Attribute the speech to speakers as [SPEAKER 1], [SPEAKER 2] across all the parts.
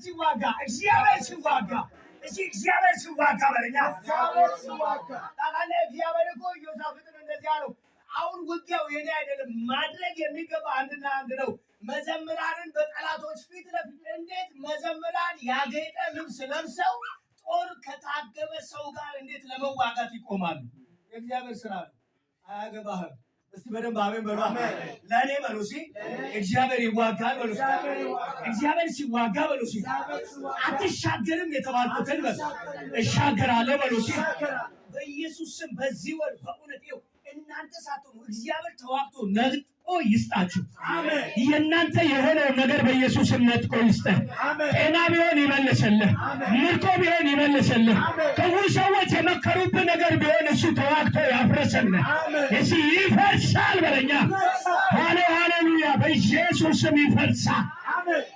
[SPEAKER 1] ሲዋጋ እግዚአብሔር ሲዋጋ እግዚአብሔር ሲዋጋ በለኛ እግዚአብሔር ሲዋጋ ታላለ እግዚአብሔር እኮ ዮሳፍጥን እንደዚህ አለው። አሁን ውጊያው የኔ አይደለም፣ ማድረግ የሚገባ አንድና አንድ ነው። መዘምራንን በጠላቶች ፊት ለፊት እንዴት መዘምራን ያጌጠ ልብስ ለብሰው ጦር ከታገበ ሰው ጋር እንዴት ለመዋጋት ይቆማሉ? የእግዚአብሔር ስራ ነው። አያገባህም። እስቲ በደንብ አሜን በሉ። ለእኔ በሉ እስኪ እግዚአብሔር ይዋጋል በሉ። እግዚአብሔር ሲዋጋ በሉ እስኪ አትሻገርም የተባልኩትን በሉ እሻገራለሁ በሉ እስኪ በኢየሱስ ስም። በዚህ ወር በእውነት ይኸው እናንተ ሳትሆኑ እግዚአብሔር ተዋግቶ ነጥቆ ይስጣችሁ። የእናንተ የሆነው ነገር በኢየሱስ ስም ነጥቆ ይስጥህ። ጤና ቢሆን ይመልስልህ፣ ምርኮ ቢሆን ይመልስልህ፣ ክፉ ሰዎች የመከሩብህ ነገር ቢሆን እሱ ተዋግቶ ያፍረስልህ። እሺ ይፈርሳል በለኛ። ሃሌሉያ! በኢየሱስ ስም ይፈርሳል።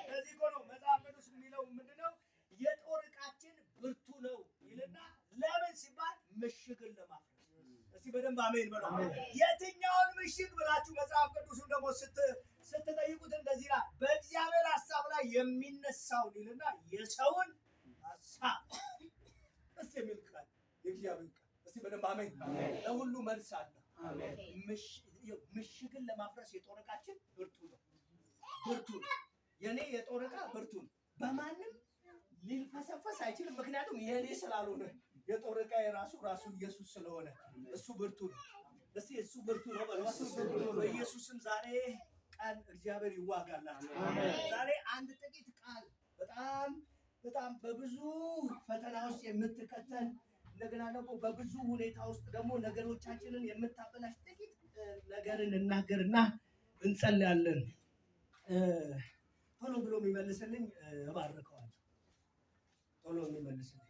[SPEAKER 1] ለዚህ እኮ ነው መጽሐፍ ቅዱስ የሚለው ምንድነው? የጦር ዕቃችን ብርቱ ነው ይልና ለምን ሲባል ምሽግን ለማፍረስ። እስቲ በደንብ አሜን በሉ። የትኛውን ምሽግ ብላችሁ መጽሐፍ ቅዱስን ደግሞ ስትጠይቁት እንደዚህ ይላል፣ በእግዚአብሔር ሐሳብ ላይ የሚነሳውን ይልና የሰውን ሐሳብ እስቲ የሚል ቃል የእግዚአብሔር ቃል። እስቲ በደንብ አሜን። ለሁሉ መልስ አለ። ምሽግን ለማፍረስ የጦር ዕቃችን ብርቱ ነው። ብርቱ ነው። የኔ የጦር ዕቃ ብርቱ ነው። በማንም ሊልፈሰፈስ አይችልም። ምክንያቱም የኔ ስላልሆነ የጦር ዕቃ የራሱ ኢየሱስ ስለሆነ እሱ ብርቱ ነው። እስቲ እሱ ብርቱ ነው በለዋስ። በኢየሱስም ዛሬ ቀን እግዚአብሔር ይዋጋላችሁ። ዛሬ አንድ ጥቂት ቃል በጣም በብዙ ፈተና ውስጥ የምትከተል እንደገና ደግሞ በብዙ ሁኔታ ውስጥ ደግሞ ነገሮቻችንን የምታበላሽ ጥቂት ነገርን እናገርና እንጸልያለን። ቶሎ ብሎ የሚመልስልኝ እባርከዋለሁ። ቶሎ የሚመልስልኝ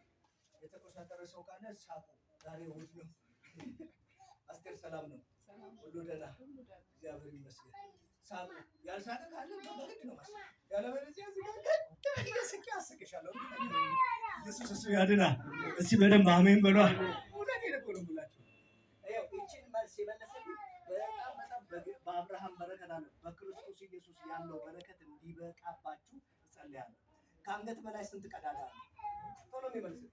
[SPEAKER 1] የተቆሳጠረ ሰው ካለ ሳቁ። ዛሬ እሑድ ነው። አስቴር ሰላም ነው? ሁሉ ደህና? እግዚአብሔር ይመስገን። ሳቁ። ያልሳቀ ካለ በግድ ነው ማሳቅ። ያለበለዚያ እዚህ ጋር ስቄ አስቅሻለሁ። ኢየሱስ እሱ ያድናል። እስቲ በደንብ አሜን በሏ። እውነቴን እኮ ነው የምላቸው። ይህችን መልስ የመለሰልኝ በጣም በአብርሃም በረከት አለ። በክርስቶስ ኢየሱስ ያለው በረከት እንዲበቃባችሁ እጸልያለሁ። ከአንገት በላይ ስንት ቀዳዳ አለ? ቶሎ የሚመልስ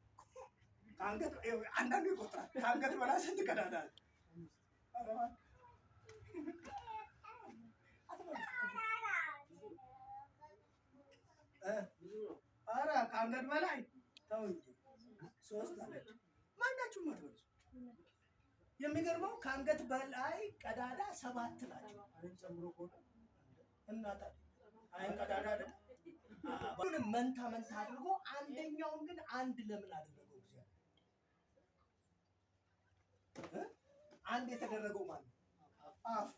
[SPEAKER 1] ከአንገት አንዳንዱ ይቆጥራል። ከአንገት በላይ ስንት ቀዳዳ አለ? ኧረ ከአንገት በላይ ተው እንጂ 3 አለች። ማናችሁም አትመልሱ። የሚገርመው ከአንገት በላይ ቀዳዳ 7 ናቸው። አይን ጨምሮ ቆዳ እናታ አይን ቀዳዳ አይደል? ሁሉንም መንታ አድርጎ አንደኛውን ግን አንድ ለምን አደረገው? እግዚአብሔር አንድ የተደረገው ማለት አፍ።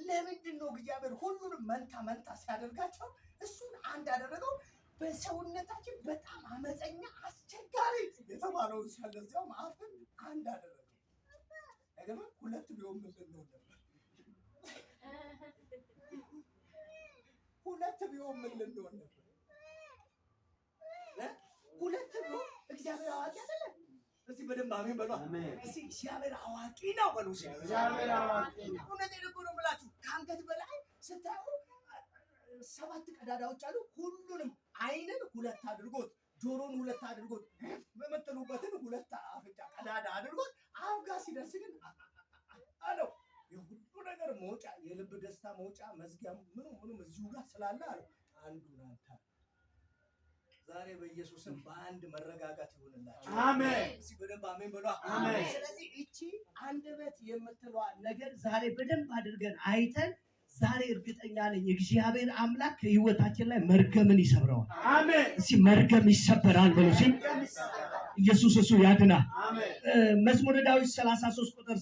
[SPEAKER 1] ለምንድን ነው እግዚአብሔር ሁሉንም መንታ ሲያደርጋቸው እሱን አንድ አደረገው? በሰውነታችን በጣም አመፀኛ አስቸጋሪ የተባለውን ስለዚያው አፍን አንድ አደረገው። ነገር ግን 2 ቢሆን ምንድን ነው ነበር? 2 ቢሆን ምንድን ነው ነበር? 2 ቢሆን እግዚአብሔር አዋቂ አይደለም? እስቲ በደንብ አሜን በሉ። እስቲ እግዚአብሔር አዋቂ ነው በሉ። እግዚአብሔር አዋቂ ነው። እውነቴን እኮ ነው የምላችሁ። ከአንገት በላይ ስታዩ 7 ቀዳዳዎች አሉ። ሁሉንም አይንን 2 አድርጎት፣ ጆሮን 2 አድርጎት፣ በመጥሉበትን 2 አፍንጫ ቀዳዳ አድርጎት አፍ ጋር ሲደርስ ግን አለው የሁሉ ነገር መውጫ፣ የልብ ደስታ መውጫ መዝጊያ ምኑም እዚሁ ጋር ስላለ አለው አንዱን አንተ ዛሬ በኢየሱስም በአንድ መረጋጋት ይሁንላችሁ። አሜን። እስኪ በደንብ አሜን በሉ። አሜን። ስለዚህ እቺ አንደበት የምትለዋ ነገር ዛሬ በደንብ አድርገን አይተን ዛሬ እርግጠኛ ነኝ እግዚአብሔር አምላክ ከህይወታችን ላይ መርገምን ይሰብረዋል። አሜን። እስኪ መርገም ይሰበራል በሉ። ኢየሱስ እሱ ያድናል። አሜን። መዝሙረ ዳዊት 33 ቁጥር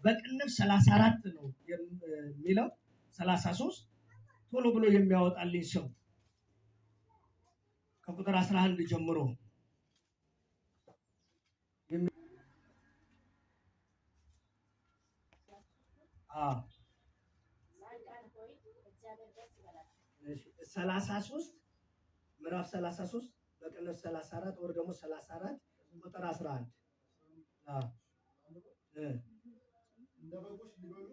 [SPEAKER 1] በቅንፍ 34 ነው የሚለው 33 ቶሎ ብሎ የሚያወጣልኝ ሰው ከቁጥር 11 ጀምሮ አዎ 33 ምዕራፍ 33 በቅንፍ 34 ወር ደግሞ 34 ቁጥር 11
[SPEAKER 2] እንደ በጎች ሊበሉ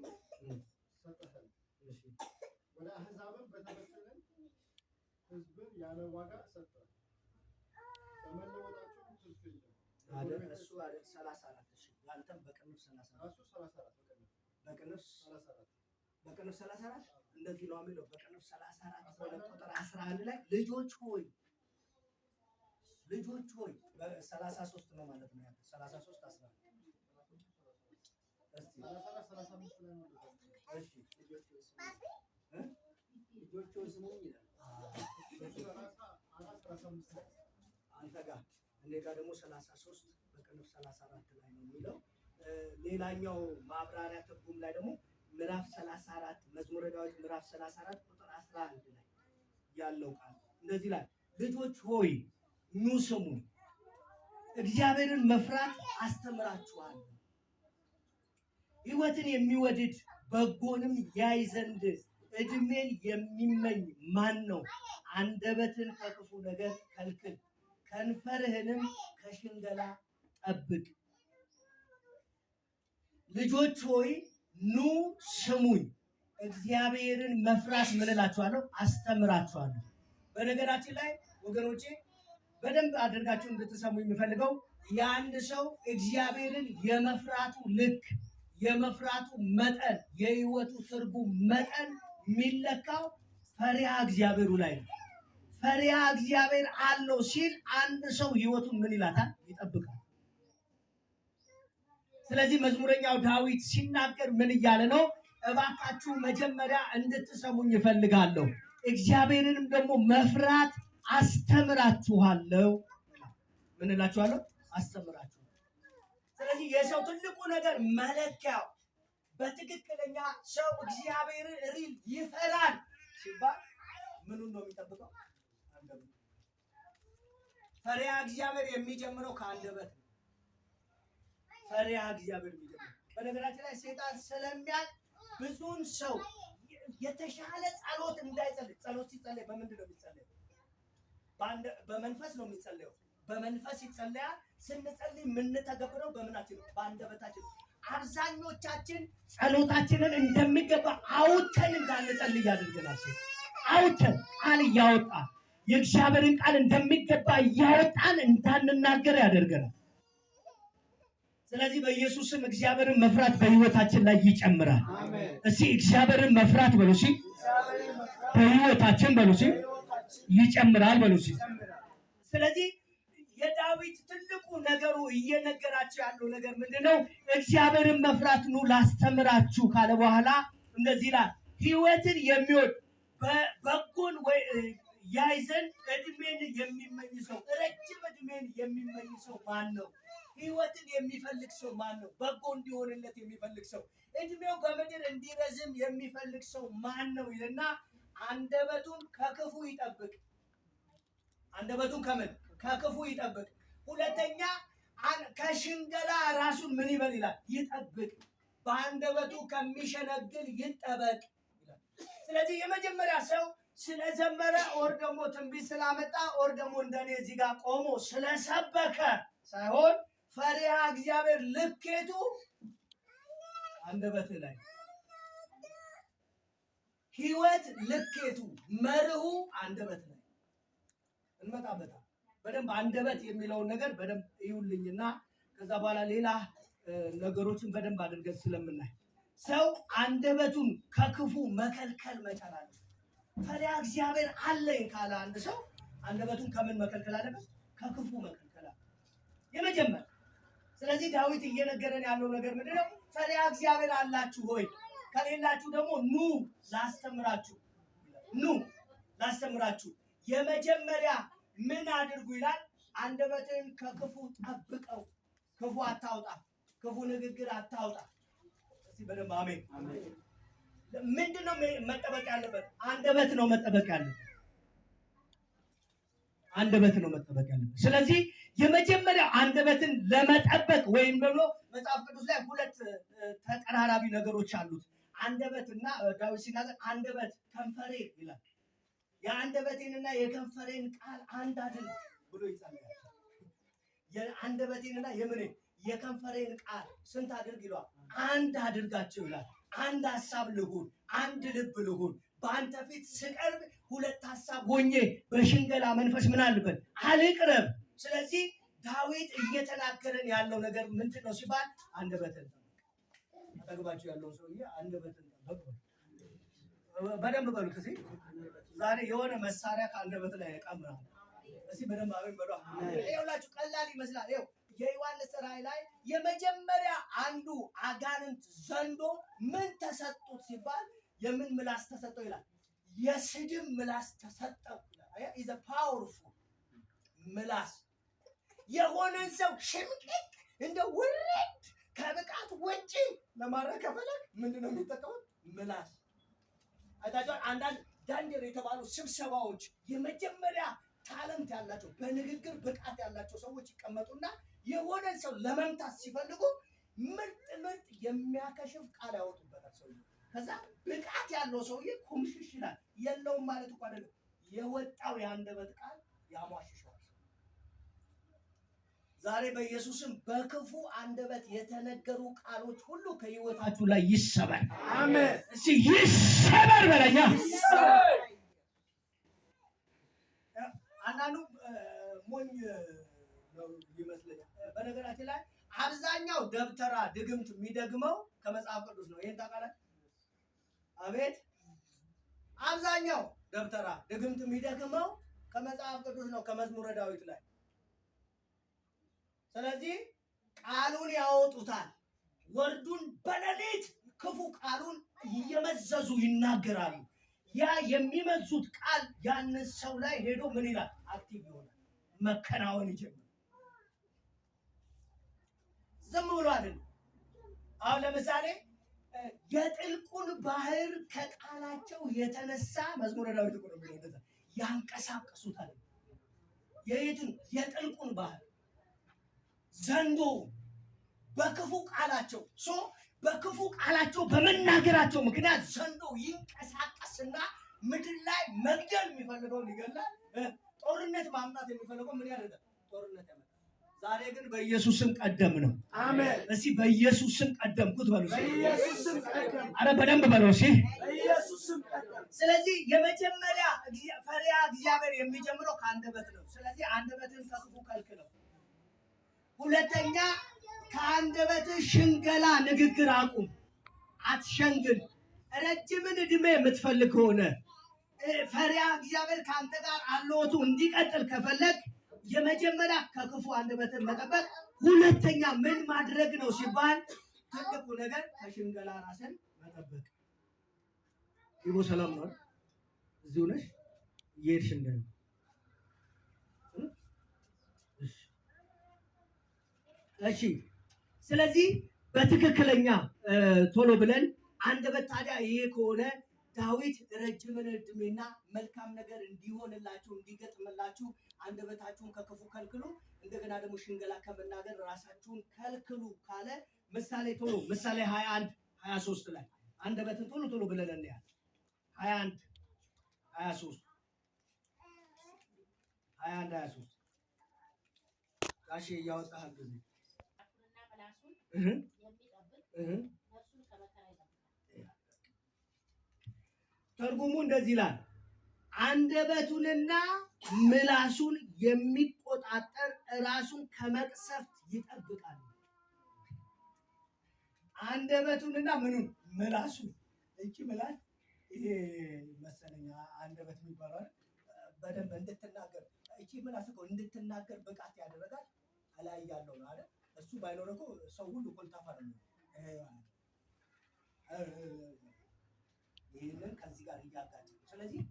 [SPEAKER 2] ሰጠኸን፣ ወደ አሕዛብም በተበተነን ሕዝብን ያለ ዋጋ ሰጠን።
[SPEAKER 1] አይደል? እሱ አይደል 34 እሺ፣ ያንተም በቅንፍ 34 በቅንፍ 34 እንደዚህ ነው የሚለው። በቅንፍ 34 ቁጥር 11 ላይ ልጆች ሆይ በ33 ነው ማለት ነው። 33 11 እስቲ ልጆች ሆይ ስሙኝ ይላል። አንተ ጋር እኔ ጋር ደግሞ 33 በቅንፍ 34 ላይ ነው የሚለው። ሌላኛው ማብራሪያ ትርጉም ላይ ደግሞ ምዕራፍ 34 መዝሙረ ዳዊት ምዕራፍ 34 ቁጥር 11 ላይ ያለው ቃል እንደዚህ ላይ ልጆች ሆይ ኑ ስሙ፣ እግዚአብሔርን መፍራት አስተምራችኋለሁ። ሕይወትን የሚወድድ በጎንም ያይ ዘንድ ዕድሜን የሚመኝ ማን ነው? አንደበትን ከክፉ ነገር ከልክል፣ ከንፈርህንም ከሽንገላ ጠብቅ። ልጆች ሆይ ኑ ስሙኝ፣ እግዚአብሔርን መፍራት ምን እላችኋለሁ? አስተምራችኋለሁ። በነገራችን ላይ ወገኖቼ በደንብ አድርጋችሁ እንድትሰሙ የሚፈልገው የአንድ ሰው እግዚአብሔርን የመፍራቱ ልክ፣ የመፍራቱ መጠን፣ የህይወቱ ትርጉም መጠን የሚለካው ፈሪሃ እግዚአብሔሩ ላይ ነው። ፈሪሃ እግዚአብሔር አለው ሲል አንድ ሰው ህይወቱን ምን ይላታል? ይጠብቃል። ስለዚህ መዝሙረኛው ዳዊት ሲናገር ምን እያለ ነው? እባካችሁ መጀመሪያ እንድትሰሙኝ እፈልጋለሁ፣ እግዚአብሔርንም ደግሞ መፍራት አስተምራችኋለሁ። ምን እላችኋለሁ? አስተምራችኋለሁ። ስለዚህ የሰው ትልቁ ነገር መለኪያው በትክክለኛ ሰው እግዚአብሔርን ሪል ይፈራል ሲባል ምኑን ነው የሚጠብቀው? አንደበት። ፈሪሃ እግዚአብሔር የሚጀምረው ከአንደበት ነው። ፈሪሃ እግዚአብሔር የሚጀምረው በነገራችን ላይ ሰይጣን ስለሚያውቅ ብዙውን ሰው የተሻለ ጸሎት እንዳይጸልይ። ጸሎት ሲጸለይ በምንድን ነው የሚጸለየው? በመንፈስ ነው የሚጸለየው። በመንፈስ ይጸለያል። ስንጸልይ የምንተገብረው በምናችን ነው? በአንደበታችን። አብዛኞቻችን ጸሎታችንን እንደሚገባ አውጥተን እንዳንጸልይ ያደርገናል። አውጥተን ቃል እያወጣን የእግዚአብሔርን ቃል እንደሚገባ እያወጣን እንዳንናገር ያደርገናል። ስለዚህ በኢየሱስ ስም እግዚአብሔርን መፍራት በህይወታችን ላይ ይጨምራል። እስቲ እግዚአብሔርን መፍራት በሉ እስቲ፣ በህይወታችን በሉ እስቲ ይጨምራል በሉ እስቲ። ስለዚህ የዳዊት ትልቁ ነገሩ እየነገራቸው ያለው ነገር ምንድነው? እግዚአብሔርን መፍራት ኑ ላስተምራችሁ ካለ በኋላ እንደዚህ ይላል፣ ህይወትን የሚወድ በጎን ያይ ዘንድ ዕድሜን የሚመኝ ሰው፣ ረጅም ዕድሜን የሚመኝ ሰው ማን ነው? ህይወትን የሚፈልግ ሰው ማን ነው? በጎ እንዲሆንለት የሚፈልግ ሰው፣ ዕድሜው በምድር እንዲረዝም የሚፈልግ ሰው ማን ነው ይልና አንደበቱን ከክፉ ይጠብቅ። አንደበቱን ከምን? ከክፉ ይጠብቅ። ሁለተኛ ከሽንገላ ራሱን ምን ይበል ይላል? ይጠብቅ። በአንደበቱ ከሚሸነግል ይጠበቅ ይላል። ስለዚህ የመጀመሪያ ሰው ስለዘመረ ኦር ደግሞ ትንቢት ስላመጣ ኦር ደግሞ እንደኔ እዚህ ጋር ቆሞ ስለሰበከ ሳይሆን ፈሪሃ እግዚአብሔር ልኬቱ አንደበት ላይ፣ ህይወት ልኬቱ መርሁ አንደበት ላይ እንመጣበታል። በደንብ አንደበት የሚለውን ነገር በደንብ ይውልኝና ከዛ በኋላ ሌላ ነገሮችን በደንብ አድርገን ስለምናይ ሰው አንደበቱን ከክፉ መከልከል መቻል አለ። ፈሪሃ እግዚአብሔር አለኝ ካለ አንድ ሰው አንደበቱን ከምን መከልከል አለበት? ከክፉ መከልከል አለ የመጀመሪያ። ስለዚህ ዳዊት እየነገረን ያለው ነገር ምንድነው? ፈሪሃ እግዚአብሔር አላችሁ ሆይ፣ ከሌላችሁ ደግሞ ኑ ላስተምራችሁ፣ ኑ ላስተምራችሁ። የመጀመሪያ ምን አድርጉ ይላል? አንደበትን ከክፉ ጠብቀው። ክፉ አታውጣ፣ ክፉ ንግግር አታውጣ። እስቲ በደንብ አሜን። ምንድነው መጠበቅ ያለበት? አንደበት ነው መጠበቅ ያለበት። አንደበት ነው መጠበቅ ያለበት። ስለዚህ የመጀመሪያ አንደበትን ለመጠበቅ ወይም ደግሞ መጽሐፍ ቅዱስ ላይ ሁለት ተቀራራቢ ነገሮች አሉት። አንደበትና ዳዊት ሲናገር አንደበት ከንፈሬ ይላል። የአንደበቴንና የከንፈሬን ቃል አንድ አድርግ ብሎ ይጸልያል። የአንደበቴንና የከንፈሬን ቃል ስንት አድርግ ይለዋል? አንድ አድርጋቸው ይላል። አንድ ሐሳብ ልሁን፣ አንድ ልብ ልሁን። በአንተ ፊት ስቀርብ ሁለት ሐሳብ ሆኜ በሽንገላ መንፈስ ምን አልበል አልቅረብ። ስለዚህ ዳዊት እየተናገረን ያለው ነገር ምንድን ነው ሲባል አንደበትን አጠገባችሁ ያለው ሰውዬ አንደበትን ጠብቅ በደንብ በሉት። እስኪ ዛሬ የሆነ መሳሪያ ከአንደበት ላይ ያቀምራል። እስኪ በደንብ አሜን በሉ። ይኸውላችሁ ቀላል ይመስላል። ይኸው የዮሐንስ ራእይ ላይ የመጀመሪያ አንዱ አጋንንት ዘንዶ ምን ተሰጡት ሲባል የምን ምላስ ተሰጠው ይላል? የስድብ ምላስ ተሰጠው ይላል። ኢዝ አ ፓወርፉል ምላስ የሆነን ሰው ሽምቅቅ እንደ ውርድ ከብቃት ውጪ ለማድረግ ከፈለግ ምንድነው የሚጠቀሙት? ምላስ። አይታችኋል። አንዳንድ ዳንጀር የተባሉ ስብሰባዎች የመጀመሪያ ታለንት ያላቸው በንግግር ብቃት ያላቸው ሰዎች ይቀመጡና የሆነን ሰው ለመምታት ሲፈልጉ ምርጥ የሚያከሽፍ ቃል ያወጡበታል። ሰውዬ ከዛ ብቃት ያለው ሰውዬ ኩምሽሽ ይላል። የለውም ማለት እኮ አይደለም፣ የወጣው የአንደበት ቃል ያሟሽሸዋል። ዛሬ በኢየሱስም በክፉ አንደበት የተነገሩ ቃሎች ሁሉ ከህይወታችሁ ላይ ይሰበር። አሜን። እሺ ይሰበር በለኛ። አንዳንዱ ሞኝ ነው ይመስለኛል። በነገራችን ላይ አብዛኛው ደብተራ ድግምት የሚደግመው ከመጽሐፍ ቅዱስ ነው። ይሄን ታውቃላችሁ? አቤት። አብዛኛው ደብተራ ድግምት የሚደግመው ከመጽሐፍ ቅዱስ ነው፣ ከመዝሙረ ዳዊት ላይ። ስለዚህ ቃሉን ያወጡታል። ወርዱን በሌሊት ክፉ ቃሉን እየመዘዙ ይናገራሉ። ያ የሚመዙት ቃል ያንን ሰው ላይ ሄዶ ምን ይላል? አክቲቭ ይሆናል፣ መከናወን ይጀምራል። ዝም ብሎ አይደለም። አሁን ለምሳሌ የጥልቁን ባህር ከቃላቸው የተነሳ መዝሙረ ዳዊት እኮ ነው የሚለው ያንቀሳቀሱታል። የየትን የጥልቁን ባህር ዘንዶ በክፉ ቃላቸው በክፉ ቃላቸው በመናገራቸው ምክንያት ዘንዶ ይንቀሳቀስና ምድር ላይ መግደል የሚፈልገውን ይገላል። ጦርነት ማምጣት የሚፈልገው ምን ያደርጋል? ጦርነት ያመጣል። ዛሬ ግን በኢየሱስም ቀደም ነው። አሜን። እስቲ በኢየሱስም ቀደምኩት በሉ። በኢየሱስም ቀደም። አረ በደንብ በሉ። እሺ በኢየሱስም ቀደም። ስለዚህ የመጀመሪያ ፈሪሃ እግዚአብሔር የሚጀምረው ከአንደበት ነው። ስለዚህ አንደበትን ከክፉ ከልክለው። ሁለተኛ ከአንደበት ሽንገላ ንግግር አቁም፣ አትሸንግል። ረጅምን ዕድሜ የምትፈልግ ከሆነ ፈሪሃ እግዚአብሔር ከአንተ ጋር አለወቱ እንዲቀጥል ከፈለግ የመጀመሪያ ከክፉ አንደበትን መጠበቅ። ሁለተኛ ምን ማድረግ ነው ሲባል ትልቁ ነገር ከሽንገላ ራስን መጠበቅ። ይቦ ሰላም ነው። እዚሁ ነሽ እየሄድሽ እንደሆነ እሺ። ስለዚህ በትክክለኛ ቶሎ ብለን አንደበት ታዲያ ይሄ ከሆነ ዳዊት ረጅምን ዕድሜና መልካም ነገር እንዲሆንላችሁ እንዲገጥምላችሁ አንደበታችሁን ከክፉ ከልክሉ፣ እንደገና ደግሞ ሽንገላ ከመናገር ራሳችሁን ከልክሉ ካለ ምሳሌ 21:23 ላይ አንደበትን ቶሎ ብለን እንያል። 21:23 ጋሼ እያወጣህ ጊዜ ትርጉሙ እንደዚህ ይላል። አንደበቱንና ምላሱን የሚቆጣጠር ራሱን ከመቅሰፍት ይጠብቃል። አንደበቱንና ምኑን? ምላሱን። እቺ ምላስ ይሄ መሰለኝ አንደበት የሚባለው በደንብ እንድትናገር እቺ ምላስ እኮ እንድትናገር ብቃት ያደረጋል። አላይ ያለው ነው አይደል? እሱ ባይኖር እኮ ሰው ሁሉ ኮልታፋ ነው። ይሄንን ከዚህ ጋር እያጋጭ ስለዚህ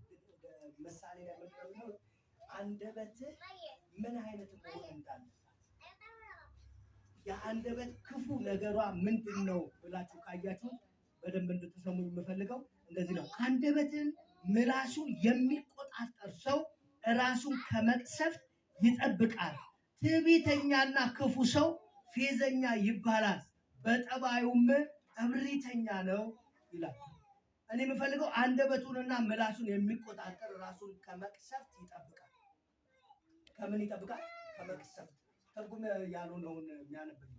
[SPEAKER 1] ምሳሌ ላይ መጥተው አንደበት ምን አይነት መሆን እንዳለበት የአንደበት ክፉ ነገሯ ምንድነው ብላችሁ ካያችሁ በደንብ እንድትሰሙ የምፈልገው እንደዚህ ነው። አንደበትን ምላሱን የሚቆጣጠር ሰው ራሱን ከመቅሰፍት ይጠብቃል። ትዕቢተኛና ክፉ ሰው ፌዘኛ ይባላል፣ በጠባዩም እብሪተኛ ነው ይላል። እኔ የምፈልገው አንደበቱንና ምላሱን የሚቆጣጠር ራሱን ከመቅሰፍት ይጠብቃል። ከምን ይጠብቃል? ከመቅሰፍት። ትርጉም ያልሆነውን የሚያነብን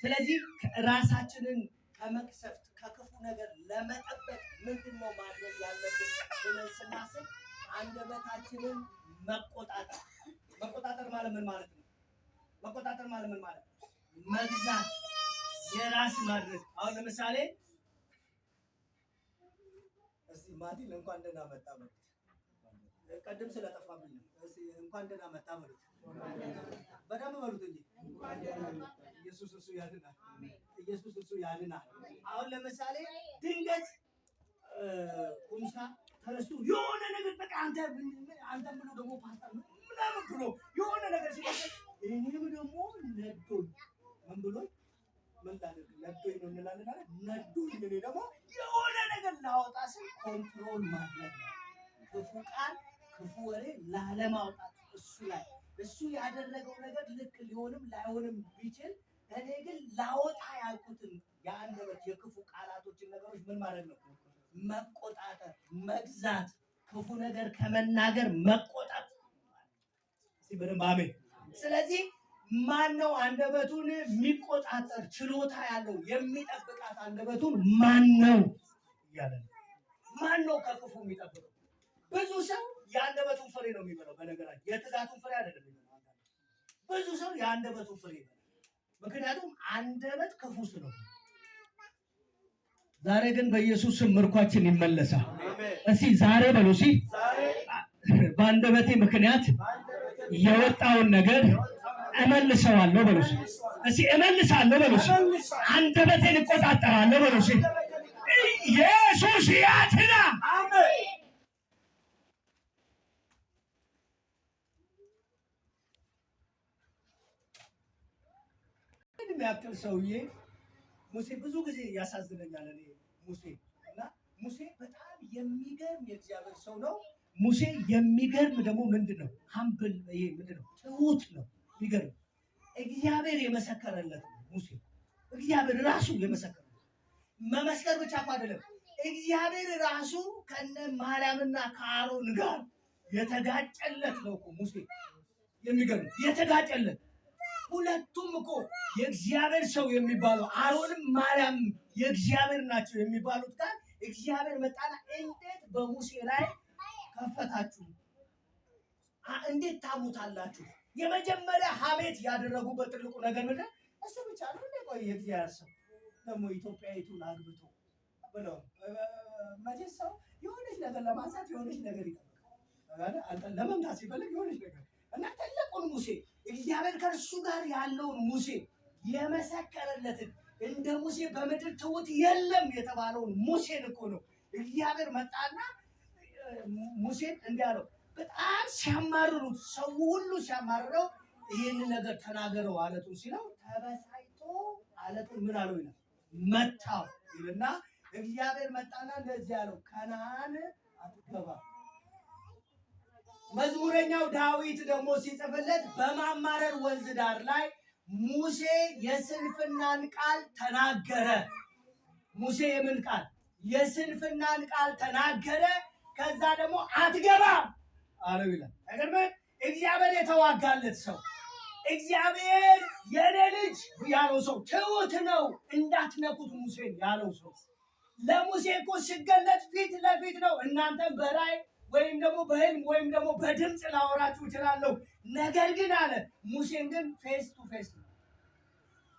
[SPEAKER 1] ስለዚህ ራሳችንን ከመቅሰፍት ከክፉ ነገር ለመጠበቅ ምንድነው ማድረግ ያለብን ብለን ስናስብ አንደበታችንን መቆጣጠር፣ መቆጣጠር ማለት ምን ማለት ነው? መቆጣጠር ማለት ምን ማለት ነው? መግዛት፣ የራስ ማድረግ። አሁን ለምሳሌ እስቲ ማቲን እንኳን ደህና መጣ በሉት። ቀደም ስለጠፋብኝ ነው። እስቲ እንኳን ደህና መጣ በሉት። በደንብ በሉት እንጂ ኢየሱስ እሱ ያድናል። ኢየሱስ እሱ ያድናል። አሁን ለምሳሌ ድንገት ቁምሳ ተነስቶ የሆነ ነገር በቃ አንተ ብሎ ደግሞ ፓስተር ምናምን ብሎ የሆነ ነገር ሲደርስ እኔም ደግሞ ነዶኝ ምን ብሎኝ ምን ላድርግ ነዶኝ ነው እንላለን አይደል? ነዶኝ እኔ ደግሞ የሆነ ነገር ላወጣ ስል ኮንትሮል ማድረግ ነው። ክፉ ቃል ክፉ ወሬ ላለማውጣት እሱ ያደረገው ነገር ልክ ሊሆንም ላይሆንም ቢችል እኔ ግን ላወጣ ያልኩትን የአንደበት የክፉ ቃላቶችን ነገሮች ምን ማድረግ ነው? መቆጣጠር፣ መግዛት፣ ክፉ ነገር ከመናገር መቆጣጠር። እስቲ በደንብ አሜን። ስለዚህ ማን ነው አንደበቱን የሚቆጣጠር ችሎታ ያለው የሚጠብቃት አንደበቱን ማን ነው እያለ ነው። ማን ነው ከክፉ የሚጠብቀው? ብዙ ሰው የአንደበቱን ፍሬ ነው የሚበላው። በነገራችን የትጋቱን ፍሬ አይደለም የሚበላው። ብዙ ሰው የአንደበቱን ፍሬ ይበላል። ምክንያቱም አንደበት ክፉ ስለሆነ። ዛሬ ግን በኢየሱስ ስም ምርኳችን ይመለሳል። እስቲ ዛሬ በሉ እስቲ በአንደበቴ ምክንያት የወጣውን ነገር እመልሰዋለሁ በሉ እስቲ እመልሳለሁ በሉ እስቲ አንደበቴን እቆጣጠራለሁ በሉ እስቲ ኢየሱስ ያድናል። አሜን። የሚያክል ሰውዬ ሙሴ ብዙ ጊዜ ያሳዝነኛል። እኔ ሙሴ በጣም የሚገርም የእግዚአብሔር ሰው ነው። ሙሴ የሚገርም ደግሞ ምንድነው ሀምብል ይሄ ምንድነው ትሁት ነው። የሚገርም እግዚአብሔር የመሰከረለት ነው። ሙሴ እግዚአብሔር ራሱ የመሰከረለት መመስከር ብቻ እኮ አይደለም። እግዚአብሔር ራሱ ከነ ማርያምና ከአሮን ጋር የተጋጨለት ነው እኮ ሙሴ። የሚገርም የተጋጨለት ሁለቱም እኮ የእግዚአብሔር ሰው የሚባሉ አሮንም ማርያም የእግዚአብሔር ናቸው የሚባሉት ጋር እግዚአብሔር መጣና እንዴት በሙሴ ላይ ከፈታችሁ? እንዴት ታሙታላችሁ? የመጀመሪያ ሀሜት ያደረጉበት ትልቁ ነገር ምንድን እሱ ብቻ ነው። እንደ ቆይ የእግዚአብሔር ሰው ደግሞ ኢትዮጵያዊቱን አግብቶ ብለው መቼስ ሰው የሆነች ነገር ለማንሳት የሆነች ነገር ይጠብቃል። አንተን ለመምታት ሲፈልግ የሆነች ነገር እና ትልቁን ሙሴ እግዚአብሔር ከእርሱ ጋር ያለውን ሙሴ የመሰከረለትን እንደ ሙሴ በምድር ትውት የለም የተባለውን ሙሴን እኮ ነው እግዚአብሔር መጣና ሙሴን እንዲህ አለው። በጣም ሲያማርሩት ሰው ሁሉ ሲያማርረው ይህን ነገር ተናገረው አለቱን ሲለው ተበሳይቶ አለቱን ምን አለው ይላል መታው ይልና እግዚአብሔር መጣና እንደዚህ ያለው ከነዓን አትገባም። መዝሙረኛው ዳዊት ደግሞ ሲጽፍለት በማማረር ወንዝ ዳር ላይ ሙሴ የስንፍናን ቃል ተናገረ። ሙሴ የምን ቃል? የስንፍናን ቃል ተናገረ። ከዛ ደግሞ አትገባም አለው ይላል። አይገርምም? እግዚአብሔር የተዋጋለት ሰው እግዚአብሔር የኔ ልጅ ያለው ሰው ትሁት ነው እንዳትነኩት ሙሴን ያለው ሰው ለሙሴ እኮ ሲገለጥ ፊት ለፊት ነው። እናንተም በራይ ወይም ደግሞ በህልም ወይም ደግሞ በድምፅ ላወራችሁ እችላለሁ። ነገር ግን አለ ሙሴን ግን ፌስ ቱ ፌስ ነው፣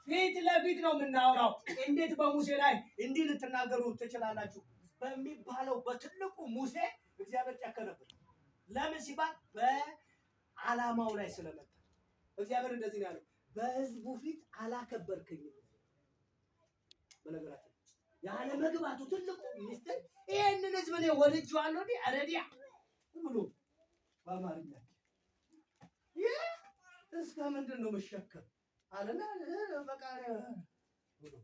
[SPEAKER 1] ፊት ለፊት ነው የምናወራው። እንዴት በሙሴ ላይ እንዲህ ልትናገሩ ትችላላችሁ በሚባለው በትልቁ ሙሴ እግዚአብሔር ጨከነበት። ለምን ሲባል በዓላማው ላይ ስለመጣ። እግዚአብሔር እንደዚህ ነው ያለው፣ በህዝቡ ፊት አላከበርከኝም። በነገራችን ያለ መግባቱ ትልቁ ሚስጥር ይሄንን ህዝብ ነው ወልጄዋለሁ እንዴ አረዲያ ብሎ በአማርኛ ይህ እስከ ምንድን ነው መሸከም አለና በቃ ብሎ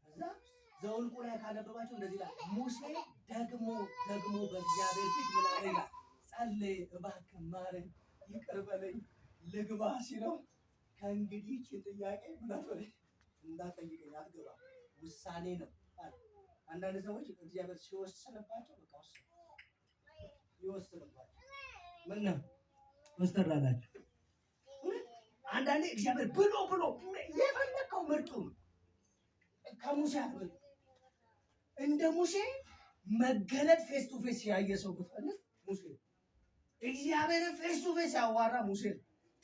[SPEAKER 1] እዛ ዘውልቁ ላይ ካነበባቸው እንደዚህ ይላል። ሙሴ ደግሞ በእግዚአብሔር ፊት ምን አለ ይላል? ጸለየ፣ እባክህ ማረኝ፣ ይቅር በለኝ፣ ልግባ ሲለው ከእንግዲህ ይህችን ጥያቄ ምናምን እንዳጠይቀኝ አትገባ፣ ውሳኔ ነው አለ። አንዳንድ ሰዎች እግዚአብሔር ሲወስንባቸው በቃ ይወስንባቸው ምን ነው ወስተራላችሁ። አንዳንዴ እግዚአብሔር ብሎ የፈለከው ምርጡ ከሙሴ አትበል። እንደ ሙሴ መገለጥ ፌስ ቱ ፌስ ያየ ሰው ብትፈልግ ሙሴ እግዚአብሔር ፌስ ቱ ፌስ ያዋራ ሙሴ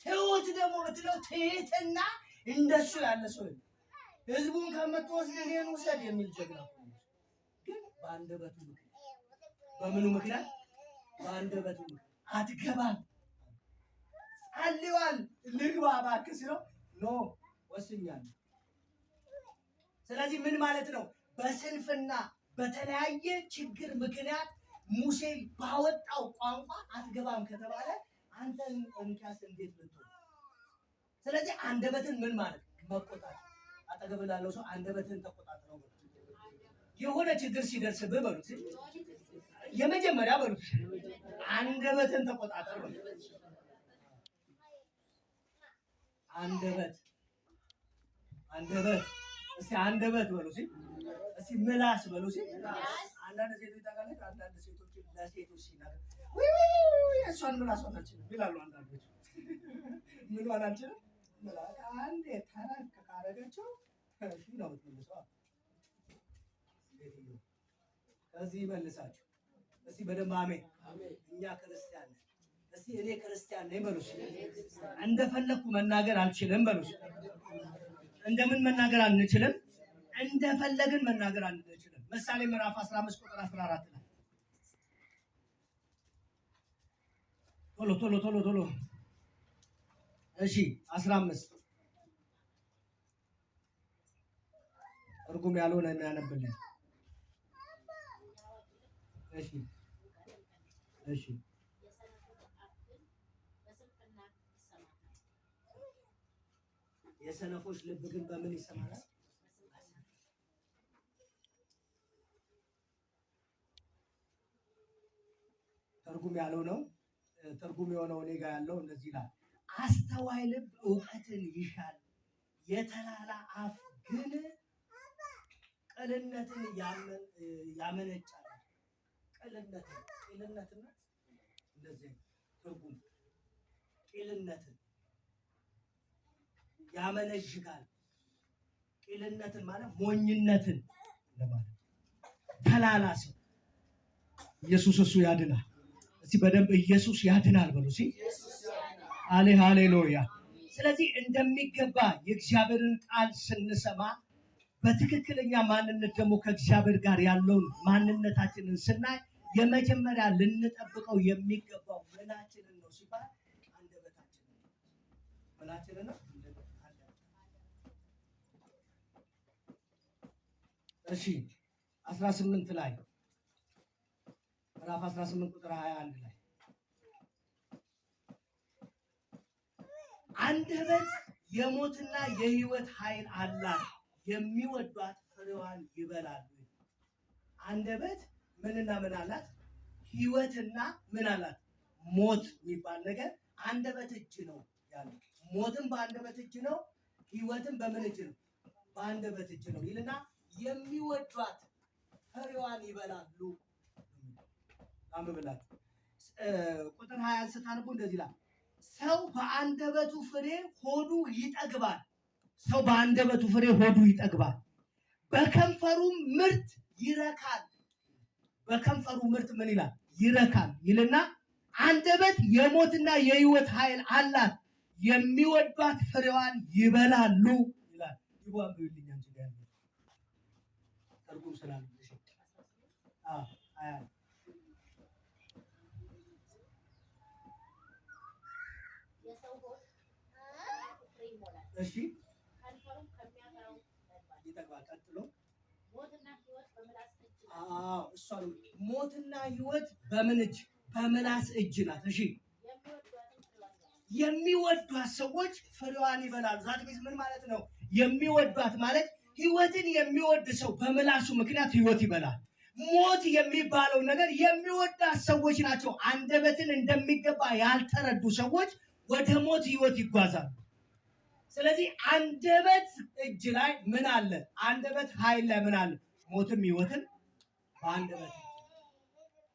[SPEAKER 1] ትሁት ደግሞ ብትለው ትህትና እንደሱ ያለ ሰው ህዝቡን ከምትወስድ እኔን ውሰድ የሚል ጀግና ግን በአንደበቱ ምክንያት በምኑ ምክንያት በአንደበቱ ምክንያት አትገባም ጸልዋል ልግባ እባክህ ሲለው ኖ ወስኛለሁ። ስለዚህ ምን ማለት ነው? በስንፍና በተለያየ ችግር ምክንያት ሙሴ ባወጣው ቋንቋ አትገባም ከተባለ አንተን እንካስ እንዴት ልትሆን? ስለዚህ አንደበትን ምን ማለት መቆጣጠር። አጠገብ ላለው ሰው አንደበትን ተቆጣጥረው የሆነ ችግር ሲደርስብህ በሉት የመጀመሪያ በሉት አንደበትን ተቆጣጠር በሉት። አንደበት እስቲ አንደበት በሉ እስቲ ምላስ በሉ አንዳንድ ሴቶች ታውቃለች። አንዳንድ ሴቶች ለሴቶች ሲናገር እሷን ምላሷን አልችልም ይላሉ። አንዳንዶች ምኗን አልችልም ምላስ አንዴ ተረክ ካረገችው እሺ ነው የምትመልሰው። ከዚህ ይመልሳችሁ እስቲ በደንብ አሜን። እኛ ክርስቲያን ነን። እስቲ እኔ ክርስቲያን ነኝ በሉ። እንደፈለኩ መናገር አልችልም በሉ። እንደምን መናገር አንችልም? እንደፈለግን መናገር አንችልም። ምሳሌ ምዕራፍ 15 ቁጥር 14 ላይ ቶሎ እሺ 15 እርጉም ያልሆነ የሚያነብልን እሺ የሰነፎች ልብ ግን በምን ይሰማራል? ትርጉም ያለው ነው። ትርጉም የሆነው እኔ ጋር ያለው እንደዚህ ይላል። አስተዋይ ልብ እውቀትን ይሻል፣ የተላላ አፍ ግን ቅልነትን ያመነጫል። ቅልነትና እንደዚህ ትርጉም ቅልነትን ያመነዥጋል። ቅልነትን ማለት ሞኝነትን ለማለት ተላላ ሰው ኢየሱስ እሱ ያድናል። እስቲ በደንብ ኢየሱስ ያድናል በሉ እስቲ ሃሌሉያ። ስለዚህ እንደሚገባ የእግዚአብሔርን ቃል ስንሰማ በትክክለኛ ማንነት ደግሞ ከእግዚአብሔር ጋር ያለውን ማንነታችንን ስናይ የመጀመሪያ ልንጠብቀው የሚገባው ምናችንን ነው ሲባል አንደበታችንን ነው። ምናችንን ነው? እሺ 18 ላይ ምዕራፍ 18 ቁጥር 21 ላይ አንደበት የሞትና የሕይወት ኃይል አላት፣ የሚወዷት ፍሬዋን ይበላሉ። አንደበት ምንና ምን አላት? ሕይወትና ምን አላት? ሞት የሚባል ነገር አንደበት እጅ ነው ያለው። ሞትም በአንደበት እጅ ነው፣ ሕይወትም በምን እጅ ነው? በአንደበት እጅ ነው ይልና የሚወዷት ፍሬዋን ይበላሉ። አንብብላችሁ ቁጥር 20 ስታነቡ እንደዚህ ይላል፣ ሰው በአንደበቱ ፍሬ ሆዱ ይጠግባል። ሰው በአንደበቱ ፍሬ ሆዱ ይጠግባል፣ በከንፈሩም ምርት ይረካል። በከንፈሩ ምርት ምን ይላል? ይረካል ይልና አንደበት የሞትና የሕይወት ኃይል አላት፣ የሚወዷት ፍሬዋን ይበላሉ ይላል። ይዋም ይልኛ እንጂ ያለው ተርጉም ስላለ እሺ ይጠግባል። ቀጥሎ ሞትና ሕይወት በምን እጅ? በምላስ እጅ ናት። እሺ የሚወዷት ሰዎች ፍሬዋን ይበላሉ። ዛት ምን ማለት ነው? የሚወዷት ማለት ሕይወትን የሚወድ ሰው በምላሱ ምክንያት ሕይወት ይበላል። ሞት የሚባለው ነገር የሚወዳት ሰዎች ናቸው። አንደበትን እንደሚገባ ያልተረዱ ሰዎች ወደ ሞት ሕይወት ይጓዛሉ። ስለዚህ አንደበት እጅ ላይ ምን አለ? አንደበት ኃይል ላይ ምን አለ? ሞትም ሕይወትን በአንደበት።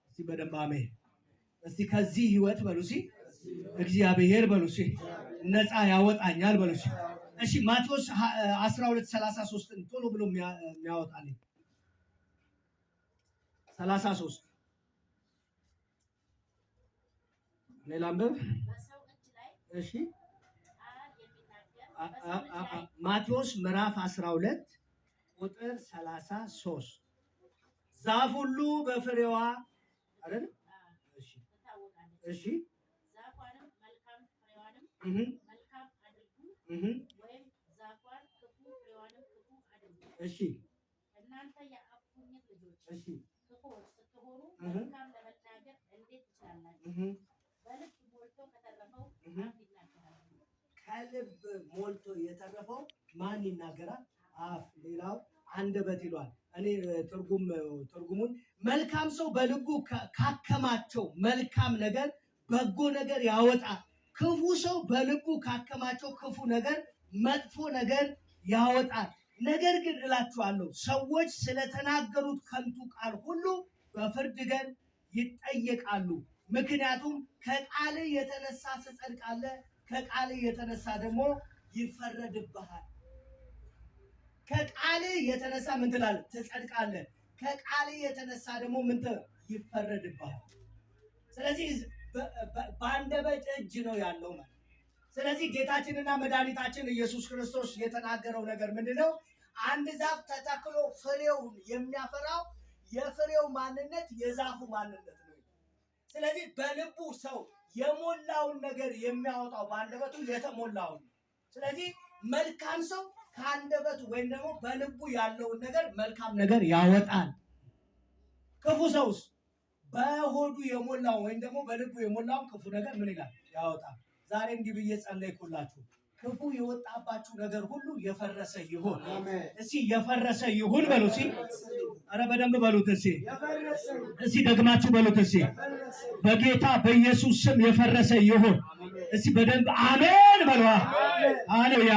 [SPEAKER 1] እስቲ በደንብ አሜን። እስቲ ከዚህ ሕይወት በሉ እስቲ እግዚአብሔር በሉ እስቲ ነፃ ያወጣኛል በሉ እስቲ። እሺ ማቴዎስ 12:33 ቶሎ ብሎ የሚያወጣልኝ 33 ሌላ አንብብ። እሺ ማቴዎስ ምዕራፍ 12 ቁጥር 33 ዛፍ ሁሉ በፍሬዋ አይደል? እሺ
[SPEAKER 3] ዛፏንም መልካም ፍሬዋንም መልካም አድርጉ ወይም ዛፏን ክፉ ፍሬዋንም ክፉ አድርጉ።
[SPEAKER 1] እሺ
[SPEAKER 3] እናንተ የእፉኝት ልጆች
[SPEAKER 1] እሺ
[SPEAKER 3] ክፉዎች ስትሆኑ መልካም ለመናገር እንዴት ትችላላችሁ? በልብ ሞልቶ ከተረፈው አፍ ይናገራል።
[SPEAKER 1] ከልብ ሞልቶ የተረፈው ማን ይናገራል? አፍ። ሌላው አንደበት ይሏል። እኔ ትርጉሙን መልካም ሰው በልቡ ካከማቸው መልካም ነገር በጎ ነገር ያወጣል። ክፉ ሰው በልቡ ካከማቸው ክፉ ነገር መጥፎ ነገር ያወጣል። ነገር ግን እላችኋለሁ ሰዎች ስለተናገሩት ከንቱ ቃል ሁሉ በፍርድ ቀን ይጠየቃሉ። ምክንያቱም ከቃል የተነሳ ትጸድቃለህ፣ ከቃል የተነሳ ደግሞ ይፈረድብሃል። ከቃል የተነሳ ምን ትላለህ? ትጸድቃለህ። ከቃል የተነሳ ደግሞ ምን ይፈረድብሃል። ስለዚህ በአንደበት እጅ ነው ያለው ማለት። ስለዚህ ጌታችንና መድኃኒታችን ኢየሱስ ክርስቶስ የተናገረው ነገር ምንድነው? አንድ ዛፍ ተተክሎ ፍሬውን የሚያፈራው የፍሬው ማንነት የዛፉ ማንነት ነው። ስለዚህ በልቡ ሰው የሞላውን ነገር የሚያወጣው በአንደበቱ የተሞላውን። ስለዚህ መልካም ሰው ከአንደበቱ ወይም ደግሞ በልቡ ያለውን ነገር መልካም ነገር ያወጣል። ክፉ ሰውስ በሆዱ የሞላው ወይም ደግሞ በልቡ የሞላው ክፉ ነገር ምን ይላል? ያወጣል። ዛሬ እንዲህ ብዬ ጸለይኩላችሁ። ክፉ የወጣባችሁ ነገር ሁሉ የፈረሰ ይሁን። እስቲ የፈረሰ ይሁን በሉ። እስቲ ኧረ በደንብ በሉት። እስቲ ደግማችሁ በሉት። እስቲ በጌታ በኢየሱስ ስም የፈረሰ ይሁን። እስቲ በደንብ አሜን በሉ። ሃሌሉያ